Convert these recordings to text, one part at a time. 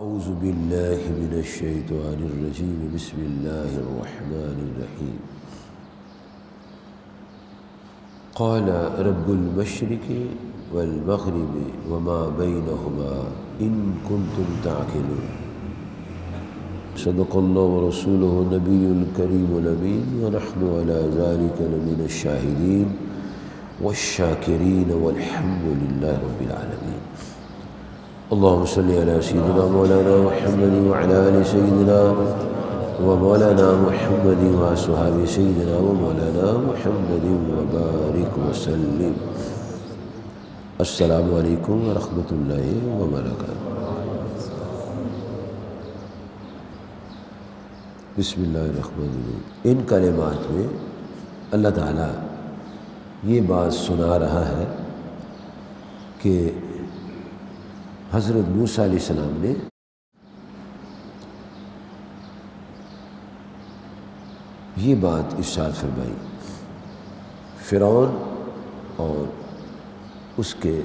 اعوذ باللہ من الشیطان الرجیم بسم اللہ الرحمن الرحیم قال رب المشرق والمغرب وما بینہما ان کنتم تعقلون صدق اللہ ورسولہ النبی الکریم الامین ونحن علی ذلک لمن الشاہدین والشاکرین والحمد للہ رب العالمین اللهم صل على سيدنا مولانا محمد وعلى آل سيدنا ومولانا محمد وأصحاب سيدنا ومولانا محمد وبارك وسلم السلام علیکم ورحمۃ اللہ وبرکاتہ۔ بسم اللہ الرحمن الرحیم۔ ان کلمات میں اللہ تعالیٰ یہ بات سنا رہا ہے کہ حضرت موسیٰ علیہ السلام نے یہ بات ارشاد فرمائی، فرعون اور اس کے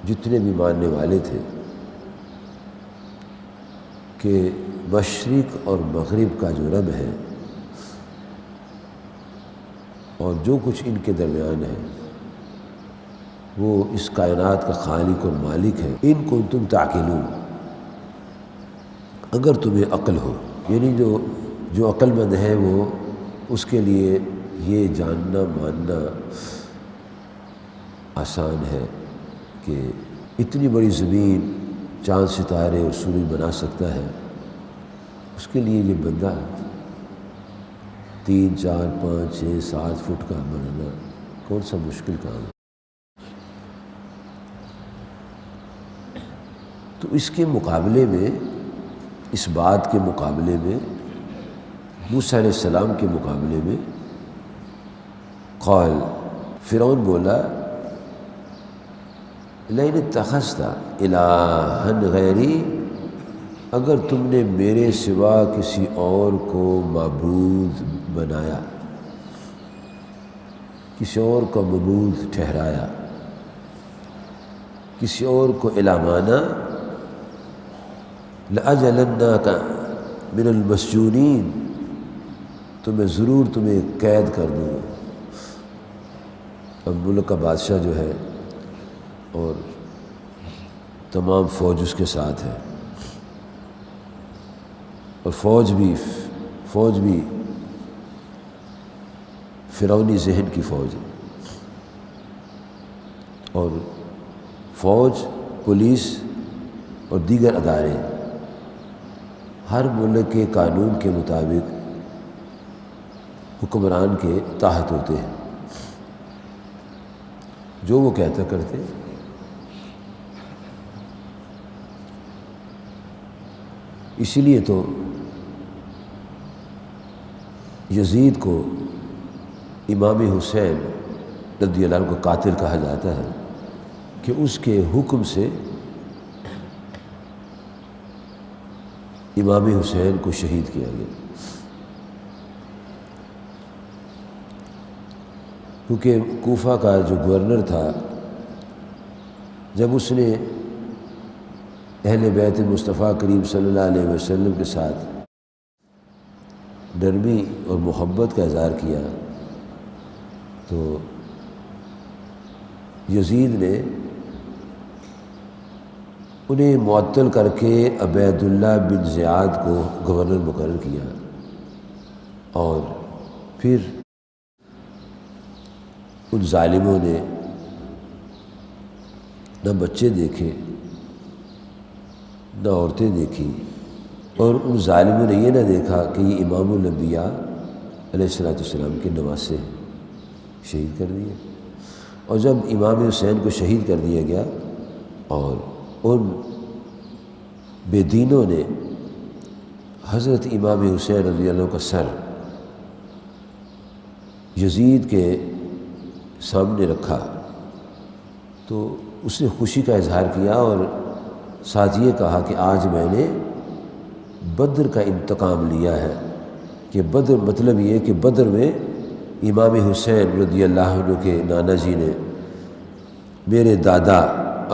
جتنے بھی ماننے والے تھے کہ مشرق اور مغرب کا جو رب ہے اور جو کچھ ان کے درمیان ہے وہ اس کائنات کا خالق اور مالک ہے۔ ان کنتم تعقلون، اگر تمہیں عقل ہو، یعنی جو عقل مند ہے وہ اس کے لیے یہ جاننا ماننا آسان ہے کہ اتنی بڑی زمین چاند ستارے اور سورج بنا سکتا ہے، اس کے لیے یہ بندہ 3 4 5 6 7 فٹ کا بنانا کون سا مشکل کام ہے۔ تو اس کے مقابلے میں، اس بات کے مقابلے میں، موسیٰ علیہ السلام کے مقابلے میں قال، فرعون بولا لئن اتخذت الہا غیری، اگر تم نے میرے سوا کسی اور کو معبود بنایا، کسی اور کو معبود ٹھہرایا، کسی اور کو الہ مانا، لَأَجَلَنَّاكَ مِنَ الْمَسْجُونِينَ، تو میں ضرور تمہیں قید کر دوں گا۔ اب ملک کا بادشاہ جو ہے اور تمام فوج اس کے ساتھ ہے، اور فوج بھی فرعونی ذہن کی فوج ہے، اور فوج، پولیس اور دیگر ادارے ہر ملک کے قانون کے مطابق حکمران کے تحت ہوتے ہیں، جو وہ کہتا کرتے۔ اسی لیے تو یزید کو امام حسین رضی اللہ عنہ کو قاتل کہا جاتا ہے کہ اس کے حکم سے امام حسین کو شہید کیا گیا، کیونکہ کوفہ کا جو گورنر تھا، جب اس نے اہل بیت مصطفیٰ کریم صلی اللہ علیہ وسلم کے ساتھ نرمی اور محبت کا اظہار کیا تو یزید نے انہیں معطل کر کے عبید اللہ بن زیاد کو گورنر مقرر کیا، اور پھر ان ظالموں نے نہ بچے دیکھے نہ عورتیں دیکھی، اور ان ظالموں نے یہ نہ دیکھا کہ یہ امام الانبیاء علیہ السلام کے نواسے ہیں، شہید کر دیے۔ اور جب امام حسین کو شہید کر دیا گیا اور ان بے دینوں نے حضرت امام حسین رضی اللہ عنہ کا سر یزید کے سامنے رکھا تو اس نے خوشی کا اظہار کیا، اور ساتھ یہ کہا کہ آج میں نے بدر کا انتقام لیا ہے، کہ بدر مطلب یہ کہ بدر میں امام حسین رضی اللہ عنہ کے نانا جی نے میرے دادا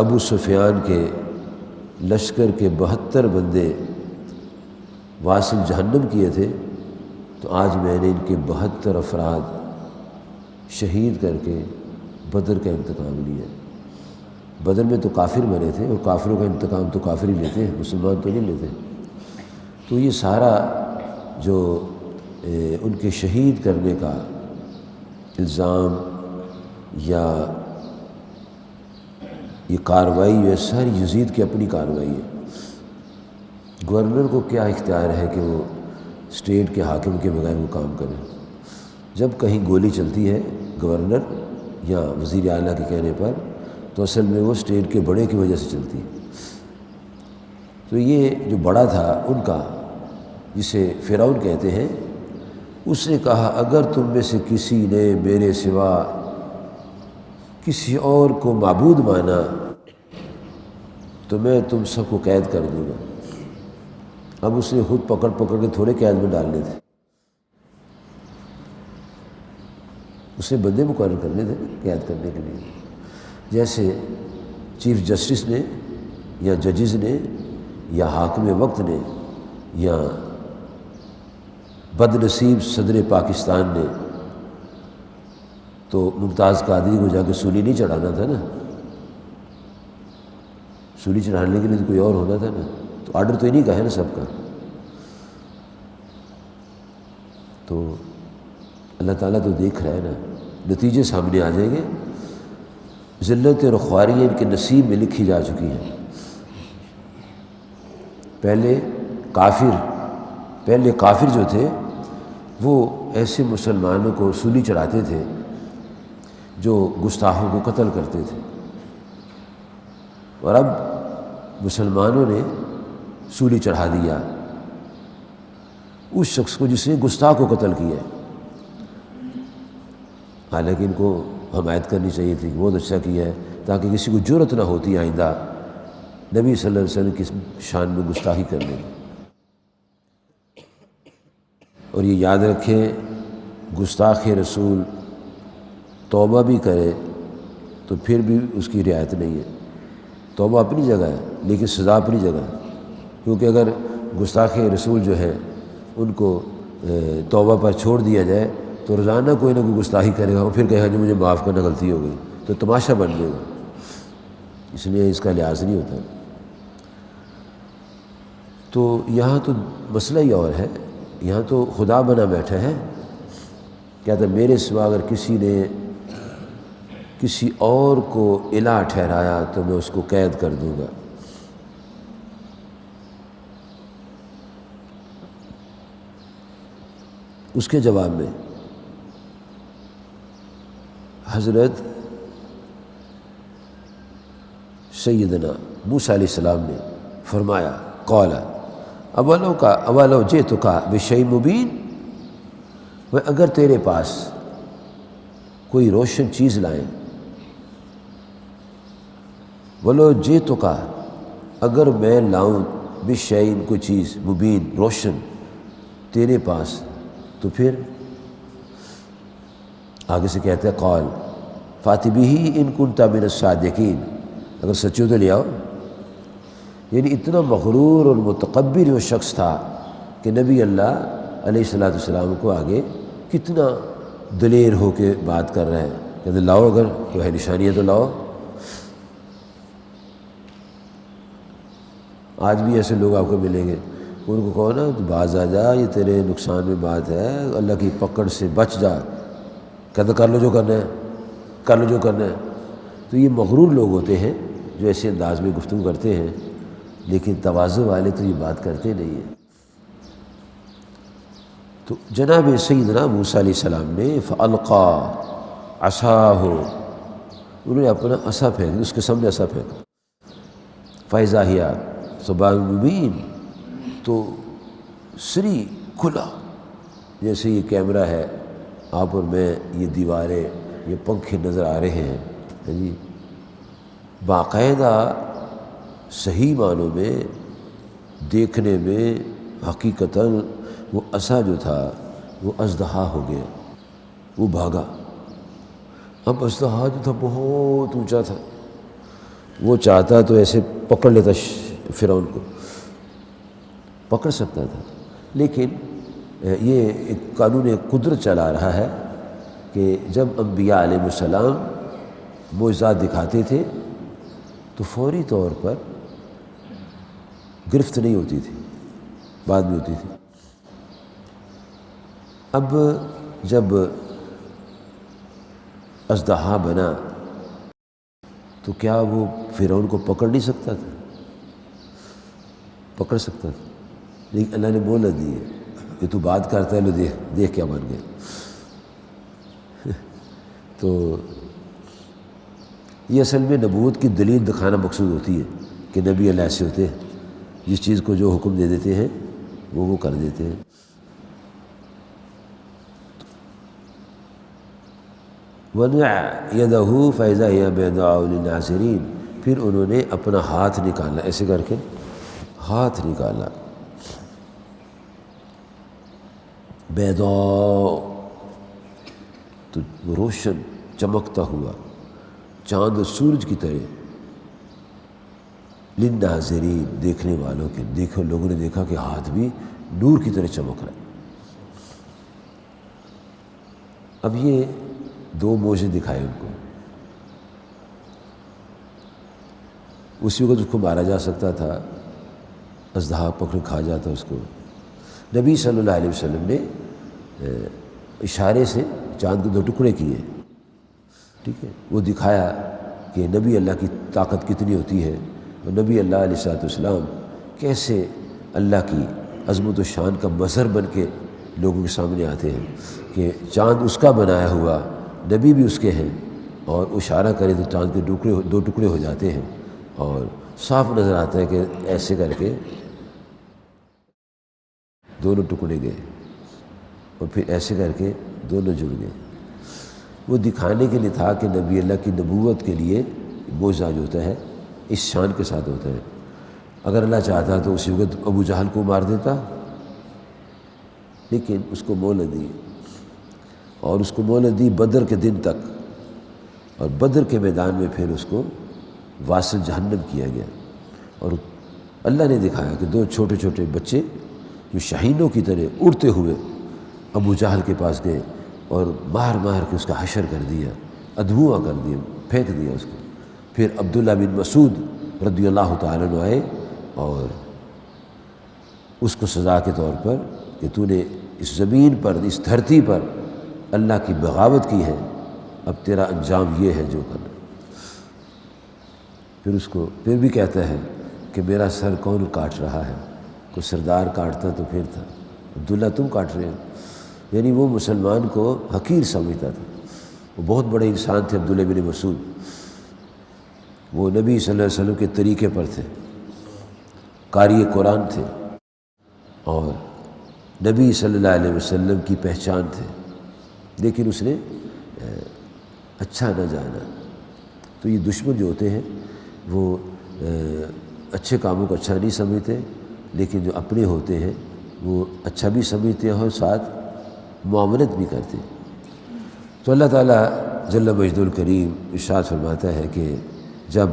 ابو سفیان کے لشکر کے 72 بندے واصل جہنم کیے تھے، تو آج میں نے ان کے 72 افراد شہید کر کے بدر کا انتقام لیا۔ بدر میں تو کافر مرے تھے، اور کافروں کا انتقام تو کافر ہی لیتے ہیں، مسلمان تو نہیں لیتے۔ تو یہ سارا جو ان کے شہید کرنے کا الزام یا یہ کارروائی ہے، ساری یزید کی اپنی کارروائی ہے۔ گورنر کو کیا اختیار ہے کہ وہ اسٹیٹ کے حاکم کے بغیر وہ کام کرے؟ جب کہیں گولی چلتی ہے گورنر یا وزیر اعلیٰ کے کہنے پر، تو اصل میں وہ اسٹیٹ کے بڑے کی وجہ سے چلتی ہے۔ تو یہ جو بڑا تھا ان کا، جسے فرعون کہتے ہیں، اس نے کہا اگر تم میں سے کسی نے میرے سوا کسی اور کو معبود مانا تو میں تم سب کو قید کر دوں گا۔ اب اس نے خود پکڑ کے تھوڑے قید میں ڈالنے تھے، اس نے بندے مقرر کرنے تھے قید کرنے کے لیے۔ جیسے چیف جسٹس نے یا ججز نے یا حاکم وقت نے یا بد نصیب صدر پاکستان نے تو ممتاز قادری کو جا کے سولی نہیں چڑھانا تھا نا، سولی چڑھانے کے لیے تو کوئی اور ہونا تھا نا، تو آرڈر تو انہیں کا ہے نا سب کا۔ تو اللہ تعالیٰ تو دیکھ رہا ہے نا، نتیجے سامنے آ جائیں گے۔ ذلت اور خواری ان کے نصیب میں لکھی جا چکی ہیں۔ پہلے کافر جو تھے وہ ایسے مسلمانوں کو سولی چڑھاتے تھے جو گستاخوں کو قتل کرتے تھے، اور اب مسلمانوں نے سولی چڑھا دیا اس شخص کو جس نے گستاخ کو قتل کیا ہے۔ حالانکہ ان کو حمایت کرنی چاہیے تھی، بہت اچھا کیا ہے، تاکہ کسی کو جرأت نہ ہوتی آئندہ نبی صلی اللہ علیہ وسلم کی شان میں گستاخی کرنے کی۔ اور یہ یاد رکھیں، گستاخ رسول توبہ بھی کرے تو پھر بھی اس کی رعایت نہیں ہے۔ توبہ اپنی جگہ ہے لیکن سزا اپنی جگہ ہے، کیونکہ اگر گستاخ رسول جو ہے ان کو توبہ پر چھوڑ دیا جائے تو روزانہ کوئی نہ کوئی گستاخی کرے گا، اور پھر کہے گا جی مجھے معاف کرنا، غلطی ہو گئی، تو تماشا بن جائے گا۔ اس لیے اس کا لحاظ نہیں ہوتا۔ تو یہاں تو مسئلہ ہی اور ہے، یہاں تو خدا بنا بیٹھا ہے، کہتا میرے سوا اگر کسی نے کسی اور کو الہ ٹھہرایا تو میں اس کو قید کر دوں گا۔ اس کے جواب میں حضرت سیدنا موسیٰ علیہ السلام نے فرمایا قال اولو جئتک بشیء مبین، وہ اگر تیرے پاس کوئی روشن چیز لائیں، ولو جئتک، اگر میں لاؤں بشیء کوئی چیز مبین روشن تیرے پاس، تو پھر آگے سے کہتے ہیں قال فأت بہ ان کنت من الصادقین، اگر سچو تو لے آؤ۔ یعنی اتنا مغرور اور متکبر وہ شخص تھا کہ نبی اللہ علیہ السلام کو آگے کتنا دلیر ہو کے بات کر رہا ہے، کہتے لاؤ، اگر کوئی ہے نشانی ہے تو لاؤ۔ آج بھی ایسے لوگ آپ کو ملیں گے، ان کو کہو نا باز آ جا، یہ تیرے نقصان میں بات ہے، اللہ کی پکڑ سے بچ جا، کہتے کر لو جو کرنا ہے، کر لو جو کرنا ہے۔ تو یہ مغرور لوگ ہوتے ہیں جو ایسے انداز میں گفتگو کرتے ہیں، لیکن تواضع والے تو یہ بات کرتے نہیں ہیں۔ تو جناب سیدنا موسیٰ علیہ السلام نے فَأَلْقَى عَصَاهُ، انہوں نے اپنا عصا پھینک، اس کے سامنے عصا پھینکا، فَإِذَا هِيَ ثُعْبَانٌ مُبِينٌ، تو سری کھلا، جیسے یہ کیمرہ ہے آپ اور میں، یہ دیواریں، یہ پنکھے نظر آ رہے ہیں جی، باقاعدہ صحیح معنوں میں دیکھنے میں حقیقتاً وہ عصا جو تھا وہ اژدہا ہو گیا، وہ بھاگا۔ اب اژدہا جو تھا بہت اونچا تھا، وہ چاہتا تو ایسے پکڑ لیتا فرعون کو پکڑ سکتا تھا، لیکن یہ ایک قانون قدرت چلا رہا ہے کہ جب انبیاء علیہ السلام معجزات دکھاتے تھے تو فوری طور پر گرفت نہیں ہوتی تھی، بعد میں ہوتی تھی۔ اب جب اژدہا بنا تو کیا وہ فرعون کو پکڑ نہیں سکتا تھا؟ پکڑ سکتا تھا، لیکن اللہ نے مہلت دی ہے کہ تو بات کرتا ہے، لو دیکھ کیا بن گیا۔ تو یہ اصل میں نبوت کی دلیل دکھانا مقصود ہوتی ہے کہ نبی اللہ ایسے ہوتے ہیں، جس چیز کو جو حکم دے دیتے ہیں وہ کر دیتے ہیں۔ وَنَزَعَ يَدَهُ فَإِذَا هِيَ بَيْضَاءُ لِلنَّاظِرِينَ، پھر انہوں نے اپنا ہاتھ نکالا، ایسے کر کے ہاتھ نکالا، بیضاء تو روشن چمکتا ہوا چاند و سورج کی طرح، للناظرین دیکھنے والوں کے، دیکھو لوگوں نے دیکھا کہ ہاتھ بھی نور کی طرح چمک رہا ہے۔ اب یہ دو موجے دکھائے ان کو، اسی وقت اس کو مارا جا سکتا تھا، اژدہا پکڑ کھا جاتا اس کو۔ نبی صلی اللہ علیہ وسلم نے اشارے سے چاند کو دو ٹکڑے کیے، ٹھیک ہے، وہ دکھایا کہ نبی اللہ کی طاقت کتنی ہوتی ہے، اور نبی اللہ علیہ السلام کیسے اللہ کی عظمت و شان کا مظہر بن کے لوگوں کے سامنے آتے ہیں، کہ چاند اس کا بنایا ہوا، نبی بھی اس کے ہیں، اور اشارہ کرے تو چاند کے دو ٹکڑے ہو جاتے ہیں، اور صاف نظر آتا ہے کہ ایسے کر کے دونوں ٹکڑے گئے، اور پھر ایسے کر کے دونوں جڑ گئے۔ وہ دکھانے کے لیے تھا کہ نبی اللہ کی نبوت کے لیے معجزہ جو ہوتا ہے اس شان کے ساتھ ہوتا ہے۔ اگر اللہ چاہتا تو اسی وقت ابو جہل کو مار دیتا، لیکن اس کو مہلت دی، اور اس کو مہلت دی بدر کے دن تک، اور بدر کے میدان میں پھر اس کو واصل جہنم کیا گیا۔ اور اللہ نے دکھایا کہ دو چھوٹے چھوٹے بچے جو شاہینوں کی طرح اڑتے ہوئے ابو جہل کے پاس گئے، اور مار مار کے اس کا حشر کر دیا، ادھواں کر دیا، پھینک دیا اس کو۔ پھر عبداللہ بن مسعود رضی اللہ تعالیٰ عنہ آئے اور اس کو سزا کے طور پر کہ تو نے اس زمین پر، اس دھرتی پر اللہ کی بغاوت کی ہے، اب تیرا انجام یہ ہے جو کرنا۔ پھر اس کو پھر بھی کہتا ہے کہ میرا سر کون کاٹ رہا ہے، کوئی سردار کاٹتا تو پھر تھا، عبداللہ تم کاٹ رہے ہو۔ یعنی وہ مسلمان کو حقیر سمجھتا تھا۔ وہ بہت بڑے انسان تھے عبداللہ بن مسعود، وہ نبی صلی اللہ علیہ وسلم کے طریقے پر تھے، قاری قرآن تھے، اور نبی صلی اللہ علیہ وسلم کی پہچان تھے، لیکن اس نے اچھا نہ جانا۔ تو یہ دشمن جو ہوتے ہیں وہ اچھے کاموں کو اچھا نہیں سمجھتے، لیکن جو اپنے ہوتے ہیں وہ اچھا بھی سمجھتے ہیں اور ساتھ معاونت بھی کرتے ہیں۔ تو اللہ تعالیٰ جل مجدہ الکریم ارشاد فرماتا ہے کہ جب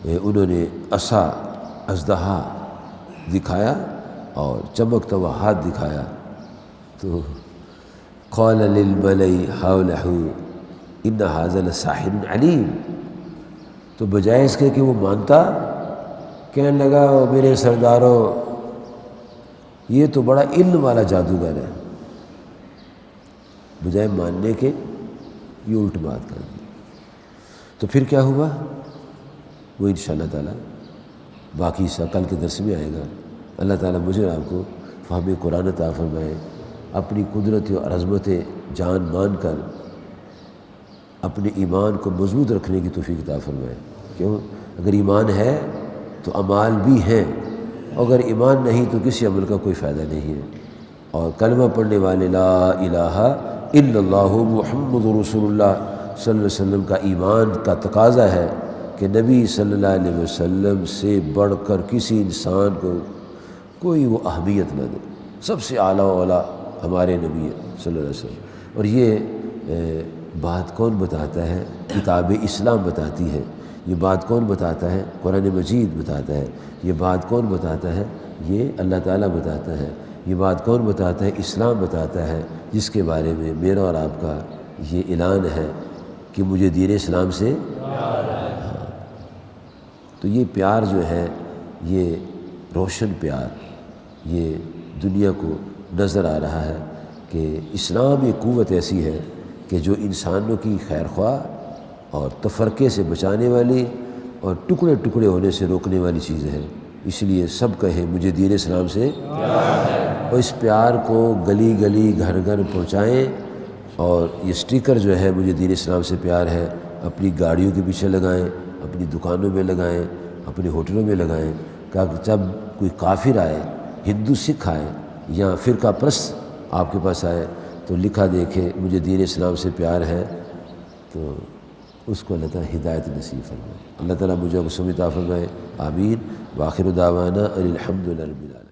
انہوں نے عصا اژدہا دکھایا اور چمکتا ہوا ہاتھ دکھایا تو قال للملئ حولہ ان ھذا لساحر علیم، تو بجائے اس کے کہ وہ مانتا، کہنے لگا میرے سرداروں یہ تو بڑا علم والا جادوگر ہے، بجائے ماننے کے یہ الٹ بات کر دی۔ تو پھر کیا ہوا وہ انشاءاللہ تعالیٰ باقی حصہ کل کے درس میں آئے گا۔ اللہ تعالیٰ مجھے آپ کو فہم قرآن عطا فرمائے، اپنی قدرت اور عظمت جان مان کر اپنے ایمان کو مضبوط رکھنے کی توفیق عطا فرمائے۔ کیوں؟ اگر ایمان ہے تو اعمال بھی ہیں، اگر ایمان نہیں تو کسی عمل کا کوئی فائدہ نہیں ہے۔ اور کلمہ پڑھنے والے لا الہ الا اللہ محمد رسول اللہ صلی اللہ علیہ وسلم کا ایمان کا تقاضا ہے کہ نبی صلی اللہ علیہ وسلم سے بڑھ کر کسی انسان کو کوئی وہ اہمیت نہ دے، سب سے اعلیٰ و اعلیٰ ہمارے نبی صلی اللہ علیہ وسلم۔ اور یہ بات کون بتاتا ہے؟ کتاب اسلام بتاتی ہے یہ بات کون بتاتا ہے؟ قرآن مجید بتاتا ہے۔ یہ بات کون بتاتا ہے؟ یہ اللہ تعالیٰ بتاتا ہے۔ یہ بات کون بتاتا ہے؟ اسلام بتاتا ہے، جس کے بارے میں میرا اور آپ کا یہ اعلان ہے کہ مجھے دین اسلام سے پیار ہے۔ تو یہ پیار جو ہے، یہ روشن پیار، یہ دنیا کو نظر آ رہا ہے کہ اسلام ایک قوت ایسی ہے کہ جو انسانوں کی خیر خواہ اور تفرقے سے بچانے والی اور ٹکڑے ٹکڑے ہونے سے روکنے والی چیز ہے۔ اس لیے سب کہیں مجھے دین اسلام سے پیار ہے، اور اس پیار کو گلی گلی گھر گھر پہنچائیں، اور یہ سٹیکر جو ہے مجھے دین اسلام سے پیار ہے اپنی گاڑیوں کے پیچھے لگائیں، اپنی دکانوں میں لگائیں، اپنے ہوٹلوں میں لگائیں، کہ جب کوئی کافر آئے، ہندو سکھ آئے یا فرقہ پرست آپ کے پاس آئے تو لکھا دیکھے مجھے دین اسلام سے پیار ہے، تو اس کو اللہ تعالیٰ ہدایت نصیب فرمائے۔ اللہ تعالیٰ مجھے کو سمجھ عطا فرمائے، آمین۔ وآخر دعوانا ان الحمد للہ رب العالمین۔